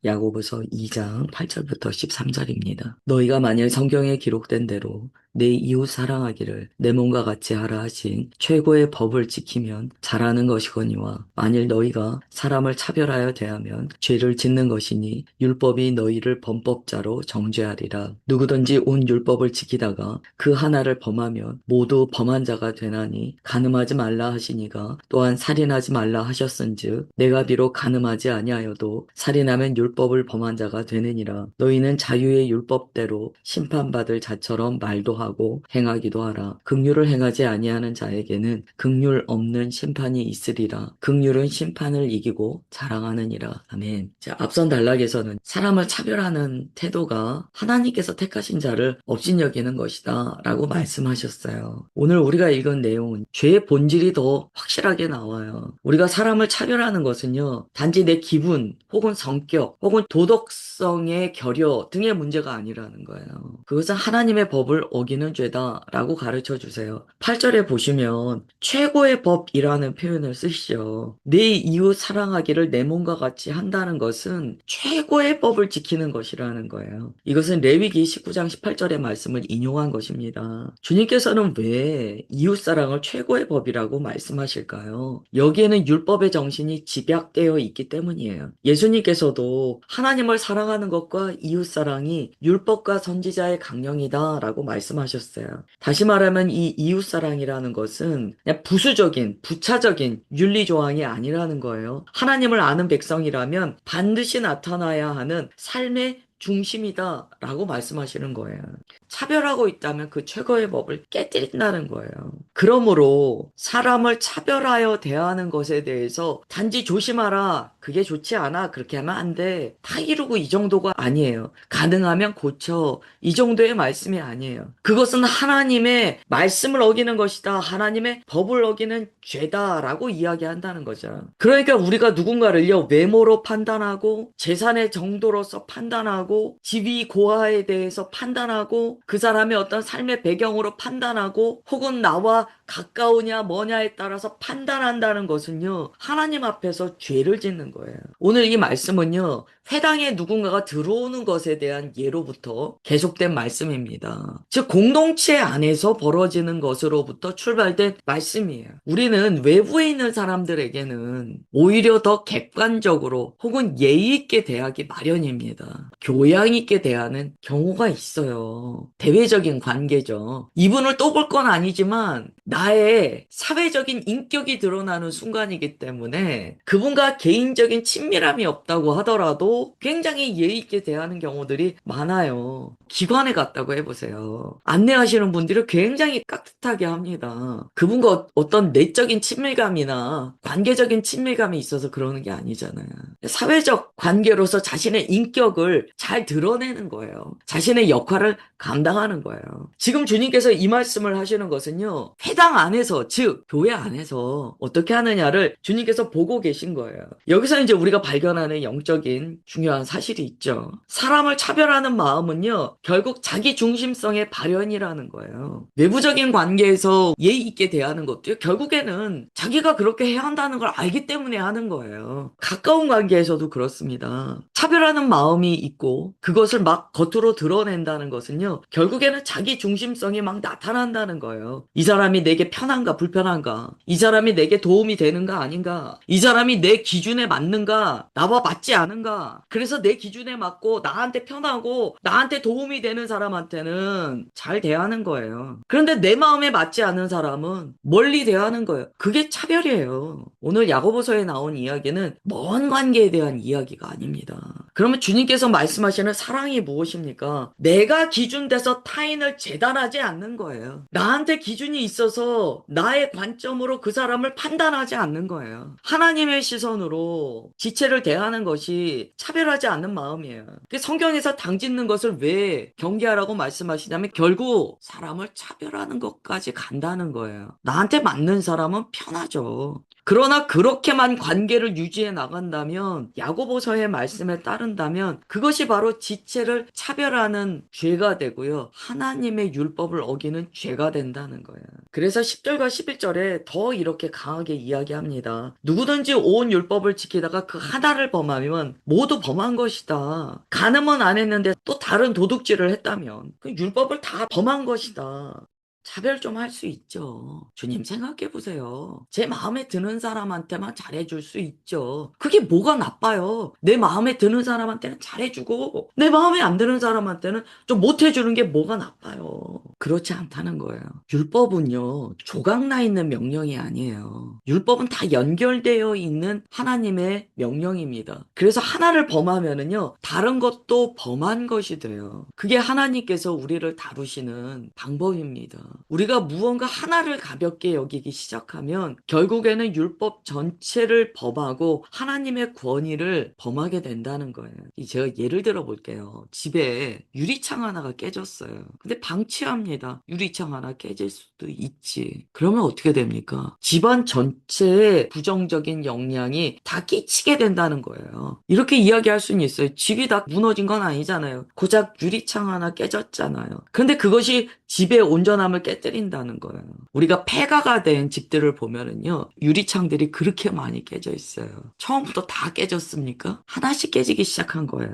야고보서 2장 8절부터 13절입니다. 너희가 만일 성경에 기록된 대로 내 이웃 사랑하기를 내 몸과 같이 하라 하신 최고의 법을 지키면 잘하는 것이거니와 만일 너희가 사람을 차별하여 대하면 죄를 짓는 것이니 율법이 너희를 범법자로 정죄하리라. 누구든지 온 율법을 지키다가 그 하나를 범하면 모두 범한 자가 되나니 간음하지 말라 하시니가 또한 살인하지 말라 하셨은즉 내가 비록 간음하지 아니하여도 살인하면 율법을 범한 자가 되느니라. 너희는 자유의 율법대로 심판받을 자처럼 말도 하고 행하기도 하라. 긍휼을 행하지 아니하는 자에게는 긍휼 없는 심판이 있으리라. 긍휼은 심판을 이기고 자랑하느니라. 아멘. 자, 앞선 단락에서는 사람을 차별하는 태도가 하나님께서 택하신 자를 업신여기는 것이다 라고 말씀하셨어요. 오늘 우리가 읽은 내용은 죄의 본질이 더 확실하게 나와요. 우리가 사람을 차별하는 것은요, 단지 내 기분 혹은 성격 혹은 도덕성의 결여 등의 문제가 아니라는 거예요. 그것은 하나님의 법을 어기는 죄다라고 가르쳐 주세요. 8절에 보시면 최고의 법이라는 표현을 쓰시죠. 내 이웃 사랑하기를 내 몸과 같이 한다는 것은 최고의 법을 지키는 것이라는 거예요. 이것은 레위기 19장 18절의 말씀을 인용한 것입니다. 주님께서는 왜 이웃 사랑을 최고의 법이라고 말씀하실까요? 여기에는 율법의 정신이 집약되어 있기 때문이에요. 예수님께서도 하나님을 사랑하는 것과 이웃 사랑이 율법과 선지자의 강령이다 라고 말씀하셨어요. 다시 말하면 이 이웃 사랑이라는 것은 그냥 부수적인, 부차적인 윤리 조항이 아니라는 거예요. 하나님을 아는 백성이라면 반드시 나타나야 하는 삶의 중심이다 라고 말씀하시는 거예요. 차별하고 있다면 그 최고의 법을 깨뜨린다는 거예요. 그러므로 사람을 차별하여 대하는 것에 대해서 단지 조심하라. 그게 좋지 않아. 그렇게 하면 안 돼. 다 이루고 이 정도가 아니에요. 가능하면 고쳐. 이 정도의 말씀이 아니에요. 그것은 하나님의 말씀을 어기는 것이다. 하나님의 법을 어기는 죄다라고 이야기한다는 거죠. 그러니까 우리가 누군가를요, 외모로 판단하고 재산의 정도로서 판단하고 지위 고하에 대해서 판단하고 그 사람의 어떤 삶의 배경으로 판단하고 혹은 나와 가까우냐 뭐냐에 따라서 판단한다는 것은요, 하나님 앞에서 죄를 짓는 거예요. 오늘 이 말씀은요, 회당에 누군가가 들어오는 것에 대한 예로부터 계속된 말씀입니다. 즉 공동체 안에서 벌어지는 것으로부터 출발된 말씀이에요. 우리는 외부에 있는 사람들에게는 오히려 더 객관적으로 혹은 예의 있게 대하기 마련입니다. 교양 있게 대하는 경우가 있어요. 대외적인 관계죠. 이분을 또 볼 건 아니지만 나의 사회적인 인격이 드러나는 순간이기 때문에 그분과 개인적인 친밀함이 없다고 하더라도 굉장히 예의 있게 대하는 경우들이 많아요. 기관에 갔다고 해보세요. 안내하시는 분들이 굉장히 깍듯하게 합니다. 그분과 어떤 내적인 친밀감이나 관계적인 친밀감이 있어서 그러는 게 아니잖아요. 사회적 관계로서 자신의 인격을 잘 드러내는 거예요. 자신의 역할을 감당하는 거예요. 지금 주님께서 이 말씀을 하시는 것은요, 회당 안에서, 즉 교회 안에서 어떻게 하느냐를 주님께서 보고 계신 거예요. 여기서 이제 우리가 발견하는 영적인 중요한 사실이 있죠. 사람을 차별하는 마음은요, 결국 자기 중심성의 발현이라는 거예요. 외부적인 관계에서 예의 있게 대하는 것도요, 결국에는 자기가 그렇게 해야 한다는 걸 알기 때문에 하는 거예요. 가까운 관계에서도 그렇습니다. 차별하는 마음이 있고 그것을 막 겉으로 드러낸다는 것은요, 결국에는 자기 중심성이 막 나타난다는 거예요. 이 사람이 내게 편한가 불편한가, 이 사람이 내게 도움이 되는가 아닌가, 이 사람이 내 기준에 맞는가, 나와 맞지 않은가. 그래서 내 기준에 맞고 나한테 편하고 나한테 도움이 되는 사람한테는 잘 대하는 거예요. 그런데 내 마음에 맞지 않는 사람은 멀리 대하는 거예요. 그게 차별이에요. 오늘 야고보서에 나온 이야기는 먼 관계에 대한 이야기가 아닙니다. 그러면 주님께서 말씀하시는 사랑이 무엇입니까? 내가 기준돼서 타인을 재단하지 않는 거예요. 나한테 기준이 있어서 나의 관점으로 그 사람을 판단하지 않는 거예요. 하나님의 시선으로 지체를 대하는 것이 차별하지 않는 마음이에요. 성경에서 당짓는 것을 왜 경계하라고 말씀하시냐면 결국 사람을 차별하는 것까지 간다는 거예요. 나한테 맞는 사람은 편하죠. 그러나 그렇게만 관계를 유지해 나간다면, 야고보서의 말씀에 따른다면 그것이 바로 지체를 차별하는 죄가 되고요. 하나님의 율법을 어기는 죄가 된다는 거예요. 그래서 10절과 11절에 더 이렇게 강하게 이야기합니다. 누구든지 온 율법을 지키다가 그 하나를 범하면 모두 범한 것이다. 간음은 안 했는데 또 다른 도둑질을 했다면 그 율법을 다 범한 것이다. 차별 좀 할 수 있죠. 주님 생각해 보세요. 제 마음에 드는 사람한테만 잘해줄 수 있죠. 그게 뭐가 나빠요? 내 마음에 드는 사람한테는 잘해주고 내 마음에 안 드는 사람한테는 좀 못해주는 게 뭐가 나빠요? 그렇지 않다는 거예요. 율법은요, 조각나 있는 명령이 아니에요. 율법은 다 연결되어 있는 하나님의 명령입니다. 그래서 하나를 범하면은요, 다른 것도 범한 것이 돼요. 그게 하나님께서 우리를 다루시는 방법입니다. 우리가 무언가 하나를 가볍게 여기기 시작하면 결국에는 율법 전체를 범하고 하나님의 권위를 범하게 된다는 거예요. 제가 예를 들어 볼게요. 집에 유리창 하나가 깨졌어요. 근데 방치합니다. 유리창 하나 깨질 수도 있지. 그러면 어떻게 됩니까? 집안 전체에 부정적인 영향이 다 끼치게 된다는 거예요. 이렇게 이야기할 수는 있어요. 집이 다 무너진 건 아니잖아요. 고작 유리창 하나 깨졌잖아요. 근데 그것이 집의 온전함을 깨뜨린다는 거예요. 우리가 폐가가 된 집들을 보면은요, 유리창들이 그렇게 많이 깨져 있어요. 처음부터 다 깨졌습니까? 하나씩 깨지기 시작한 거예요.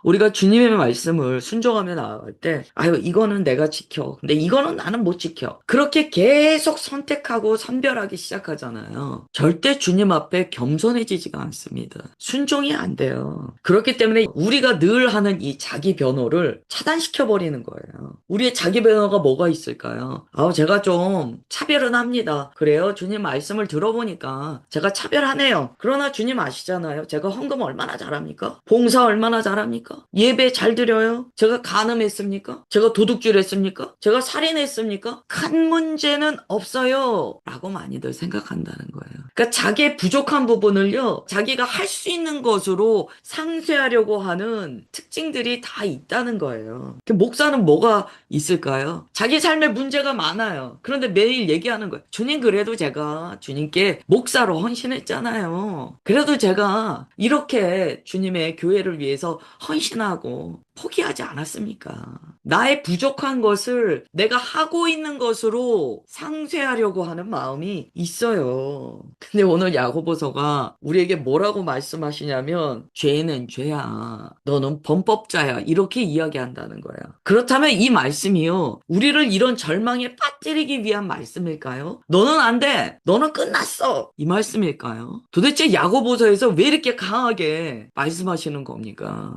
우리가 주님의 말씀을 순종하며 나아갈 때, 아유, 이거는 내가 지켜. 근데 이거는 나는 못 지켜. 그렇게 계속 선택하고 선별하기 시작하잖아요. 절대 주님 앞에 겸손해지지가 않습니다. 순종이 안 돼요. 그렇기 때문에 우리가 늘 하는 이 자기 변호를 차단시켜버리는 거예요. 우리의 자기 변호가 뭐가 있을까요? 제가 좀 차별은 합니다. 그래요? 주님 말씀을 들어보니까 제가 차별하네요. 그러나 주님 아시잖아요. 제가 헌금 얼마나 잘합니까? 봉사 얼마나 잘합니까? 예배 잘 드려요? 제가 간음했습니까? 제가 도둑질 했습니까? 제가 살인했습니까? 큰 문제는 없어요. 라고 많이들 생각한다는 거예요. 그러니까 자기의 부족한 부분을요, 자기가 할 수 있는 것으로 상쇄하려고 하는 특징들이 다 있다는 거예요. 목사는 뭐가 있을까요? 자기 삶에 문제가 많아요. 그런데 매일 얘기하는 거예요. 주님, 그래도 제가 주님께 목사로 헌신했잖아요. 그래도 제가 이렇게 주님의 교회를 위해서 헌신하고 포기하지 않았습니까? 나의 부족한 것을 내가 하고 있는 것으로 상쇄하려고 하는 마음이 있어요. 근데 오늘 야고보서가 우리에게 뭐라고 말씀하시냐면, 죄는 죄야. 너는 범법자야. 이렇게 이야기한다는 거예요. 그렇다면 이 말씀이요, 우리를 이런 절망에 빠뜨리기 위한 말씀일까요? 너는 안 돼. 너는 끝났어. 이 말씀일까요? 도대체 야고보서에서 왜 이렇게 강하게 말씀하시는 겁니까?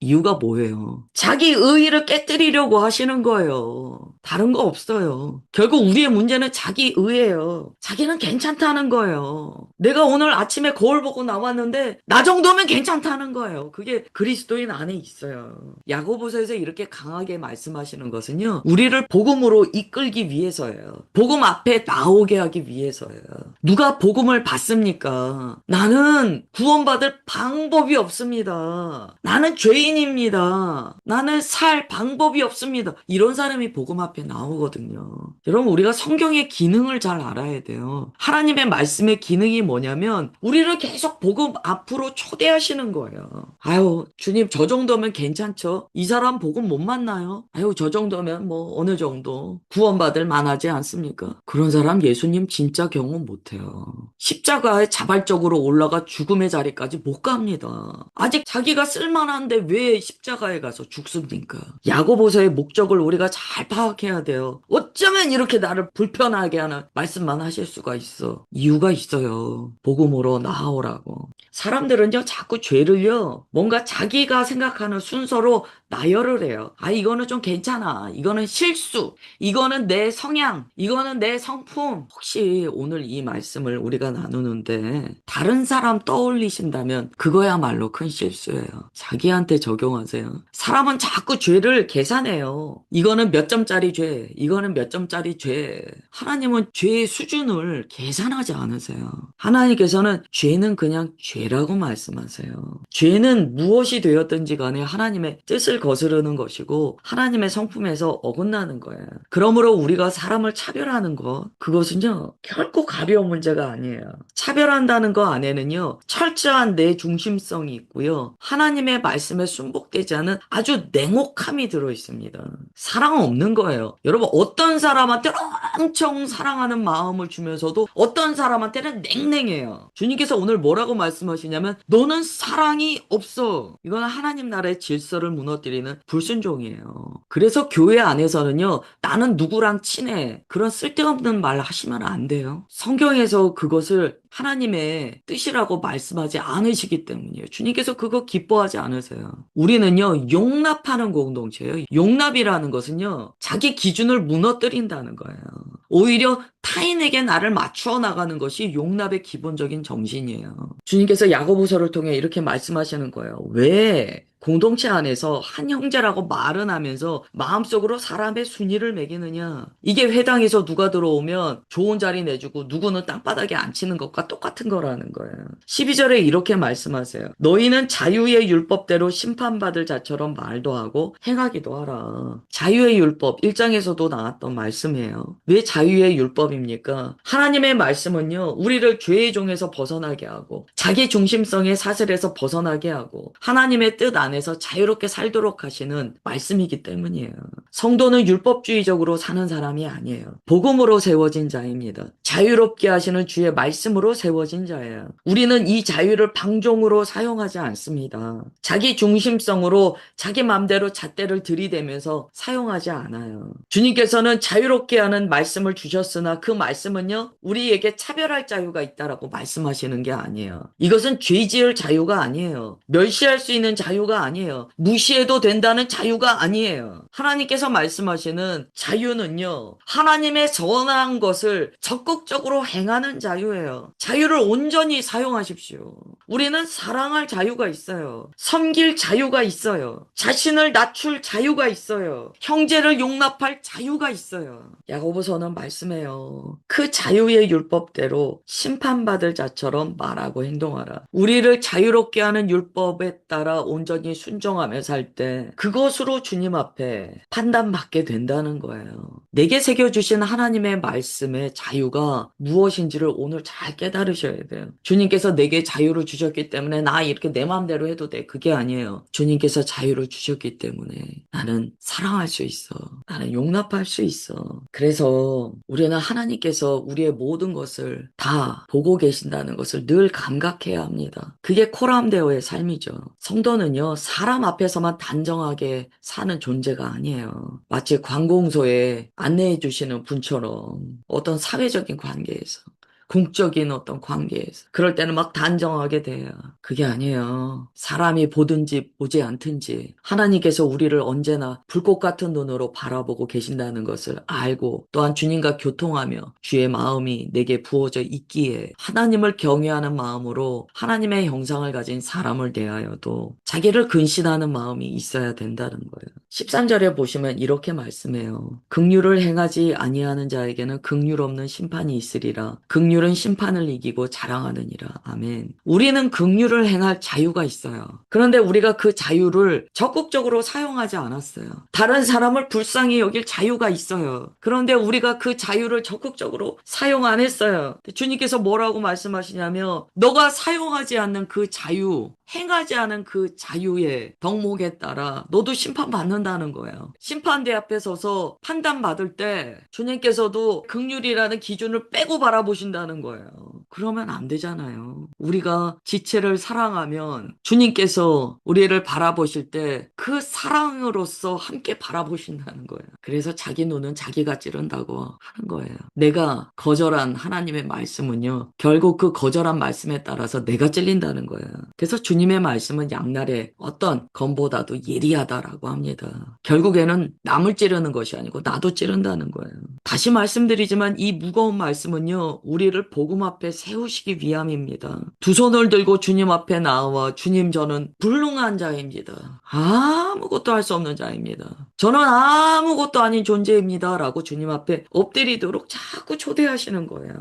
이유가 뭐예요? 자기 의의를 깨뜨리려고 하시는 거예요. 다른 거 없어요. 결국 우리의 문제는 자기 의예요. 자기는 괜찮다는 거예요. 내가 오늘 아침에 거울 보고 나왔는데 나 정도면 괜찮다는 거예요. 그게 그리스도인 안에 있어요. 야고보서에서 이렇게 강하게 말씀하시는 것은요, 우리를 복음으로 이끌기 위해서예요. 복음 앞에 나오게 하기 위해서예요. 누가 복음을 받습니까? 나는 구원받을 방법이 없습니다. 나는 죄인입니다. 나는 살 방법이 없습니다. 이런 사람이 복음 앞에 나오거든요. 여러분, 우리가 성경의 기능을 잘 알아야 돼요. 하나님의 말씀의 기능이 뭐냐면 우리를 계속 복음 앞으로 초대하시는 거예요. 아유, 주님, 저 정도면 괜찮죠? 이 사람 복음 못 만나요? 아유, 저 정도면 뭐 어느 정도 구원받을 만하지 않습니까? 그런 사람 예수님 진짜 경험 못해요. 십자가에 자발적으로 올라가 죽음의 자리까지 못 갑니다. 아직 자기가 쓸만한데 왜 십자가에 가서 죽습니까? 야고보서의 목적을 우리가 잘 파악해야 돼요. 어쩌면 이렇게 나를 불편하게 하는 말씀만 하실 수가 있어. 이유가 있어요. 복음으로 나아오라고. 사람들은요, 자꾸 죄를요, 뭔가 자기가 생각하는 순서로 나열을 해요. 이거는 좀 괜찮아. 이거는 실수. 이거는 내 성향. 이거는 내 성품. 혹시 오늘 이 말씀을 우리가 나누는데 다른 사람 떠올리신다면 그거야말로 큰 실수예요. 자기한테 적용하세요. 사람은 자꾸 죄를 계산해요. 이거는 몇 점짜리 죄. 이거는 몇 점짜리 죄. 하나님은 죄의 수준을 계산하지 않으세요. 하나님께서는 죄는 그냥 죄라고 말씀하세요. 죄는 무엇이 되었든지 간에 하나님의 뜻을 거스르는 것이고 하나님의 성품에서 어긋나는 거예요. 그러므로 우리가 사람을 차별하는 것, 그것은요, 결코 가벼운 문제가 아니에요. 차별한다는 거 안에는요, 철저한 내 중심성이 있고요. 하나님의 말씀에 순복되지 않은 아주 냉혹함이 들어있습니다. 사랑 없는 거예요. 여러분, 어떤 사람한테 엄청 사랑하는 마음을 주면서도 어떤 사람한테는 냉랭해요. 주님께서 오늘 뭐라고 말씀하시냐면, 너는 사랑이 없어. 이건 하나님 나라의 질서를 무너뜨리는 불순종이에요. 그래서 교회 안에서는요, 나는 누구랑 친해. 그런 쓸데없는 말 하시면 안 돼요. 성경에서 그것을 하나님의 뜻이라고 말씀하지 않으시기 때문이에요. 주님께서 그거 기뻐하지 않으세요. 우리는요, 용납하는 공동체예요. 용납이라는 것은요, 자기 기준을 무너뜨린다는 거예요. 오히려 타인에게 나를 맞추어 나가는 것이 용납의 기본적인 정신이에요. 주님께서 야고보서를 통해 이렇게 말씀하시는 거예요. 왜 공동체 안에서 한 형제라고 말은 하면서 마음속으로 사람의 순위를 매기느냐? 이게 회당에서 누가 들어오면 좋은 자리 내주고 누구는 땅바닥에 앉히는 것과 똑같은 거라는 거예요. 12절에 이렇게 말씀하세요. 너희는 자유의 율법대로 심판받을 자처럼 말도 하고 행하기도 하라. 자유의 율법 1장에서도 나왔던 말씀이에요. 왜 자유의 율법입니까? 하나님의 말씀은요, 우리를 죄의 종에서 벗어나게 하고 자기 중심성의 사슬에서 벗어나게 하고 하나님의 뜻 안에서 자유롭게 살도록 하시는 말씀이기 때문이에요. 성도는 율법주의적으로 사는 사람이 아니에요. 복음으로 세워진 자입니다. 자유롭게 하시는 주의 말씀으로 세워진 자예요. 우리는 이 자유를 방종으로 사용하지 않습니다. 자기 중심성으로 자기 마음대로 잣대를 들이대면서 사용하지 않아요. 주님께서는 자유롭게 하는 말씀을 주셨으나 그 말씀은요, 우리에게 차별할 자유가 있다라고 말씀하시는 게 아니에요. 이것은 죄 지을 자유가 아니에요. 멸시할 수 있는 자유가 아니에요. 무시해도 된다는 자유가 아니에요. 하나님께서 말씀하시는 자유는요, 하나님의 선한 것을 적극적으로 행하는 자유예요. 자유를 온전히 사용하십시오. 우리는 사랑할 자유가 있어요. 섬길 자유가 있어요. 자신을 낮출 자유가 있어요. 형제를 용납할 자유가 있어요. 야고보서는 말씀해요. 그 자유의 율법대로 심판받을 자처럼 말하고 행동하라. 우리를 자유롭게 하는 율법에 따라 온전히 순종하며 살 때 그것으로 주님 앞에 판단받게 된다는 거예요. 내게 새겨주신 하나님의 말씀의 자유가 무엇인지를 오늘 잘 깨달으셔야 돼요. 주님께서 내게 자유를 주셨기 때문에 나 이렇게 내 마음대로 해도 돼. 그게 아니에요. 주님께서 자유를 주셨기 때문에 나는 사랑할 수 있어. 나는 용납할 수 있어. 그래서 우리는 하나님께서 우리의 모든 것을 다 보고 계신다는 것을 늘 감각해야 합니다. 그게 코람데오의 삶이죠. 성도는요, 사람 앞에서만 단정하게 사는 존재가 아니에요. 마치 관공서에 안내해 주시는 분처럼 어떤 사회적인 관계에서 공적인 어떤 관계에서 그럴 때는 막 단정하게 돼요. 그게 아니에요. 사람이 보든지 보지 않든지 하나님께서 우리를 언제나 불꽃 같은 눈으로 바라보고 계신다는 것을 알고 또한 주님과 교통하며 주의 마음이 내게 부어져 있기에 하나님을 경외하는 마음으로 하나님의 형상을 가진 사람을 대하여도 자기를 근신하는 마음이 있어야 된다는 거예요. 13절에 보시면 이렇게 말씀해요. 긍휼을 행하지 아니하는 자에게는 긍휼 없는 심판이 있으리라. 긍휼은 심판을 이기고 자랑하느니라. 아멘. 우리는 긍휼을 행할 자유가 있어요. 그런데 우리가 그 자유를 적극적으로 사용하지 않았어요. 다른 사람을 불쌍히 여길 자유가 있어요. 그런데 우리가 그 자유를 적극적으로 사용 안 했어요. 주님께서 뭐라고 말씀하시냐면 너가 사용하지 않는 그 자유, 행하지 않은 그 자유의 덕목에 따라 너도 심판받는다는 거예요. 심판대 앞에 서서 판단받을 때 주님께서도 긍휼이라는 기준을 빼고 바라보신다는 거예요. 그러면 안 되잖아요. 우리가 지체를 사랑하면 주님께서 우리를 바라보실 때 그 사랑으로서 함께 바라보신다는 거예요. 그래서 자기 눈은 자기가 찌른다고 하는 거예요. 내가 거절한 하나님의 말씀은요, 결국 그 거절한 말씀에 따라서 내가 찔린다는 거예요. 그래서 주님의 말씀은 양날의 어떤 검보다도 예리하다라고 합니다. 결국에는 남을 찌르는 것이 아니고 나도 찌른다는 거예요. 다시 말씀드리지만 이 무거운 말씀은요, 우리를 복음 앞에 세우시기 위함입니다. 두 손을 들고 주님 앞에 나와 주님 저는 불능한 자입니다. 아무것도 할 수 없는 자입니다. 저는 아무것도 아닌 존재입니다. 라고 주님 앞에 엎드리도록 자꾸 초대하시는 거예요.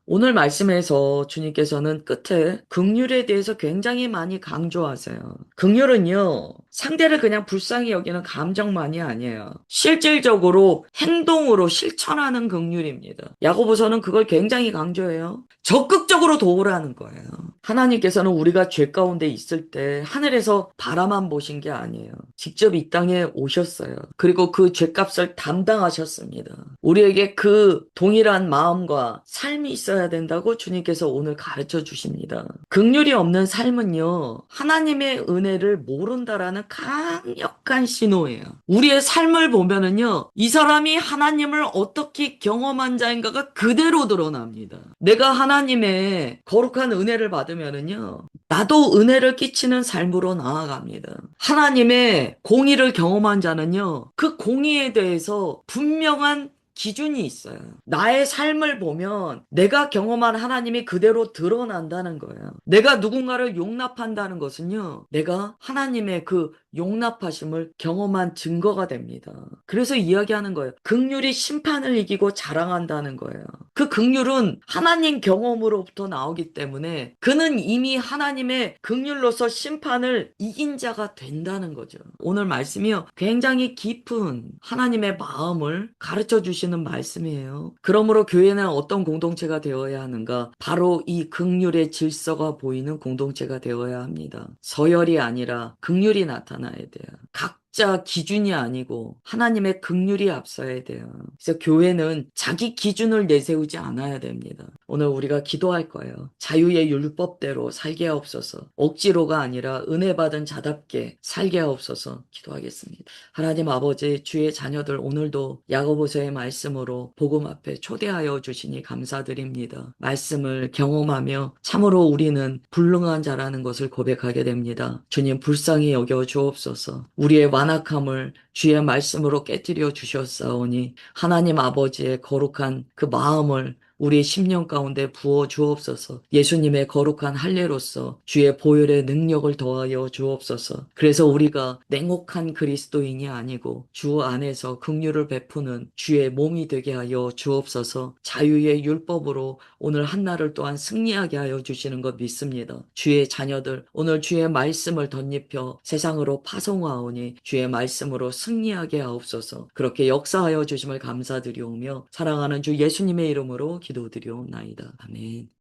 오늘 말씀에서 주님께서는 끝에 긍휼에 대해서 굉장히 많이 강조하세요. 긍휼은요, 상대를 그냥 불쌍히 여기는 감정만이 아니에요. 실질적으로 행동으로 실천하는 긍휼입니다. 야고보서는 그걸 굉장히 강조해요. 적극적으로 도우라는 거예요. 하나님께서는 우리가 죄 가운데 있을 때 하늘에서 바라만 보신 게 아니에요. 직접 이 땅에 오셨어요. 그리고 그 죄값을 담당하셨습니다. 우리에게 그 동일한 마음과 삶이 있어야 된다고 주님께서 오늘 가르쳐 주십니다. 긍휼이 없는 삶은요, 하나님의 은혜를 모른다라는 강력한 신호예요. 우리의 삶을 보면은요, 이 사람이 하나님을 어떻게 경험한 자인가가 그대로 드러납니다. 내가 하나님의 거룩한 은혜를 받으면은요, 나도 은혜를 끼치는 삶으로 나아갑니다. 하나님의 공의를 경험한 자는요, 그 공의에 대해서 분명한 기준이 있어요. 나의 삶을 보면 내가 경험한 하나님이 그대로 드러난다는 거예요. 내가 누군가를 용납한다는 것은요, 내가 하나님의 그 용납하심을 경험한 증거가 됩니다. 그래서 이야기하는 거예요. 긍휼이 심판을 이기고 자랑한다는 거예요. 그 긍휼은 하나님 경험으로부터 나오기 때문에 그는 이미 하나님의 긍휼로서 심판을 이긴 자가 된다는 거죠. 오늘 말씀이요, 굉장히 깊은 하나님의 마음을 가르쳐 주시는 말씀이에요. 그러므로 교회는 어떤 공동체가 되어야 하는가? 바로 이 긍휼의 질서가 보이는 공동체가 되어야 합니다. 서열이 아니라 긍휼이 나타나야 돼요. 각자 기준이 아니고 하나님의 긍휼이 앞서야 돼요. 그래서 교회는 자기 기준을 내세우지 않아야 됩니다. 오늘 우리가 기도할 거예요. 자유의 율법대로 살게 하옵소서. 억지로가 아니라 은혜 받은 자답게 살게 하옵소서. 기도하겠습니다. 하나님 아버지, 주의 자녀들 오늘도 야고보서의 말씀으로 복음 앞에 초대하여 주시니 감사드립니다. 말씀을 경험하며 참으로 우리는 불능한 자라는 것을 고백하게 됩니다. 주님 불쌍히 여겨 주옵소서. 우리의 완악함을 주의 말씀으로 깨뜨려 주셨사오니 하나님 아버지의 거룩한 그 마음을 우리의 심령 가운데 부어 주옵소서. 예수님의 거룩한 할례로서 주의 보혈의 능력을 더하여 주옵소서. 그래서 우리가 냉혹한 그리스도인이 아니고 주 안에서 긍휼을 베푸는 주의 몸이 되게 하여 주옵소서. 자유의 율법으로 오늘 한날을 또한 승리하게 하여 주시는 것 믿습니다. 주의 자녀들 오늘 주의 말씀을 덧입혀 세상으로 파송하오니 주의 말씀으로 승리하게 하옵소서. 그렇게 역사하여 주심을 감사드리오며 사랑하는 주 예수님의 이름으로 기도드리옵나이다. 아멘.